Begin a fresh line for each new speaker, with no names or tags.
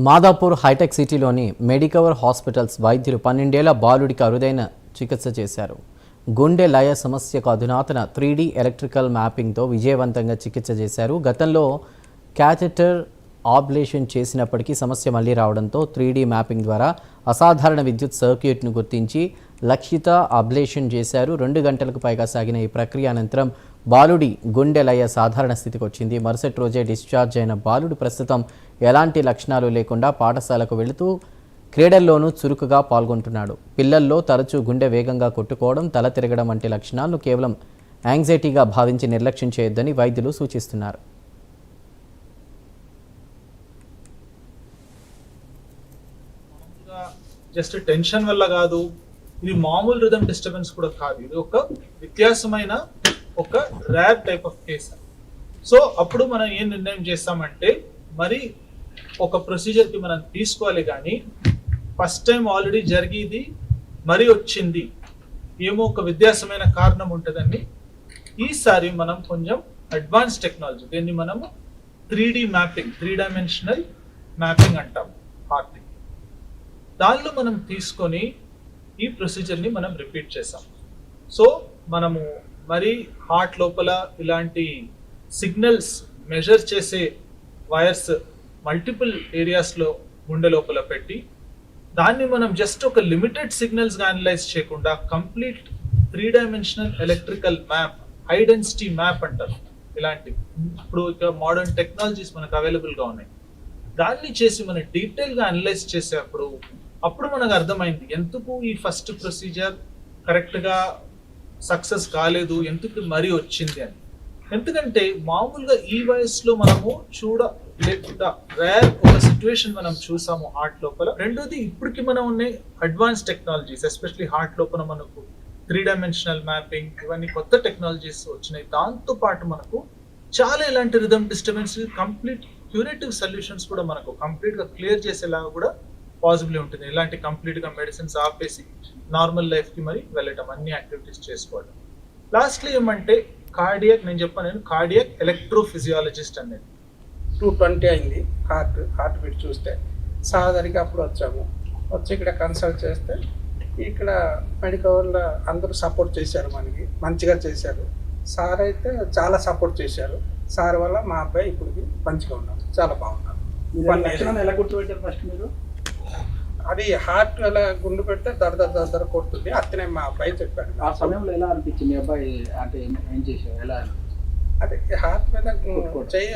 Madhapur hitech సిటీలోని Medicover hospitals వైద్యులు 12 ఏళ్ల బాలుడికి అరుదైన చికిత్స చేశారు. గుండె లయ సమస్యకు అధునాతన 3D ఎలక్ట్రికల్ మ్యాపింగ్తో విజయవంతంగా చికిత్స చేశారు. గతంలో క్యాథెటర్ ఆబ్లేషన్ చేసినప్పటికీ సమస్య మళ్లీ రావడంతో 3D మ్యాపింగ్ ద్వారా అసాధారణ విద్యుత్ సర్క్యూట్ను గుర్తించి లక్షిత అబ్లేషన్ చేశారు. 2 గంటలకు పైగా సాగిన ఈ ప్రక్రియ అనంతరం బాలుడి గుండె లయ సాధారణ స్థితికి వచ్చింది. మరుసటి రోజే డిశ్చార్జ్ అయిన బాలుడు ప్రస్తుతం ఎలాంటి లక్షణాలు లేకుండా పాఠశాలకు వెళుతూ క్రీడల్లోనూ చురుకుగా పాల్గొంటున్నాడు. పిల్లల్లో తరచూ గుండె వేగంగా కొట్టుకోవడం, తల తిరగడం వంటి లక్షణాలను కేవలం యాంగ్జైటీగా భావించి నిర్లక్ష్యం చేయొద్దని వైద్యులు సూచిస్తున్నారు.
జస్ట్ టెన్షన్ వల్ల కాదు, ఇది మామూలు రిథమ్ డిస్టర్బెన్స్ కూడా కాదు, ఇది ఒక వ్యత్యాసమైన ఒక rare type of case. So అప్పుడు మనం ఏం నిర్ణయం చేస్తామంటే, మరి ఒక ప్రొసీజర్కి మనం తీసుకోవాలి, కానీ ఫస్ట్ టైం ఆల్రెడీ జరిగేది మరి వచ్చింది, ఏమో ఒక వ్యత్యాసమైన కారణం ఉంటుందని ఈసారి మనం కొంచెం అడ్వాన్స్ టెక్నాలజీ, దీన్ని మనము 3D మ్యాపింగ్, 3 డైమెన్షనల్ మ్యాపింగ్ అంటాం హార్ట్కి, దానిలో మనం తీసుకొని ఈ ప్రొసీజర్ని మనం రిపీట్ చేసాం. సో మనము మరి హార్ట్ లోపల ఇలాంటి సిగ్నల్స్ మెజర్ చేసే వైర్స్ మల్టిపుల్ ఏరియాస్లో గుండె లోపల పెట్టి దాన్ని మనం జస్ట్ ఒక లిమిటెడ్ సిగ్నల్స్గా అనలైజ్ చేయకుండా complete 3 dimensional electrical map, high density map అంటారు. ఇలాంటి ఇప్పుడు ఇక మోడర్న్ టెక్నాలజీస్ మనకు అవైలబుల్గా ఉన్నాయి. దాన్ని చేసి మనం డీటెయిల్గా అనలైజ్ చేసేటప్పుడు అప్పుడు మనకు అర్థమైంది ఎందుకు ఈ ఫస్ట్ ప్రొసీజర్ కరెక్ట్గా సక్సెస్ కాలేదు, ఎందుకు మరీ వచ్చింది అని. ఎందుకంటే మామూలుగా ఈ వయసులో మనము చూడలేకుండా రేర్ ఒక సిచ్యువేషన్ మనం చూసాము హార్ట్ లోపల. రెండోది, ఇప్పటికి మనం ఉన్నాయి అడ్వాన్స్ టెక్నాలజీస్, ఎస్పెషలీ హార్ట్ లోపల మనకు 3 డైమెన్షనల్ మ్యాపింగ్, ఇవన్నీ కొత్త టెక్నాలజీస్ వచ్చినాయి. దాంతో పాటు మనకు చాలా ఇలాంటి rhythm disturbance complete curative solutions కూడా మనకు కంప్లీట్గా క్లియర్ చేసేలాగా కూడా పాసిబుల్ ఉంటుంది. ఇలాంటి కంప్లీట్గా మెడిసిన్స్ ఆపేసి నార్మల్ లైఫ్కి మరి వెళ్ళటం, అన్ని యాక్టివిటీస్ చేసుకోవడం. లాస్ట్లీ ఏమంటే కార్డియాక్, నేను చెప్పాను, నేను కార్డియాక్ ఎలక్ట్రోఫిజియాలజిస్ట్ అనేది
220 అయింది హార్ట్ బీట్ చూస్తే. సాధారణంగా అప్పుడు వచ్చి ఇక్కడ కన్సల్ట్ చేస్తే ఇక్కడ మెడికవర్లో అందరూ సపోర్ట్ చేశారు, మనకి మంచిగా చేశారు. సార్ అయితే చాలా సపోర్ట్ చేశారు. సార్ వల్ల మా అబ్బాయి ఇప్పటికి మంచిగా ఉన్నారు, చాలా బాగున్నారు.
ఎలా గుర్తుపెట్టారు ఫస్ట్ మీరు?
అది హార్ట్ ఎలా గుండు పెడితే దర కొడుతుంది, అతనే మా అబ్బాయి చెప్పాడు.
ఆ సమయంలో ఎలా అనిపించింది మీ అబ్బాయి, అంటే ఏం చేశారు, ఎలా
అదే హార్ట్ మీద చెయ్యి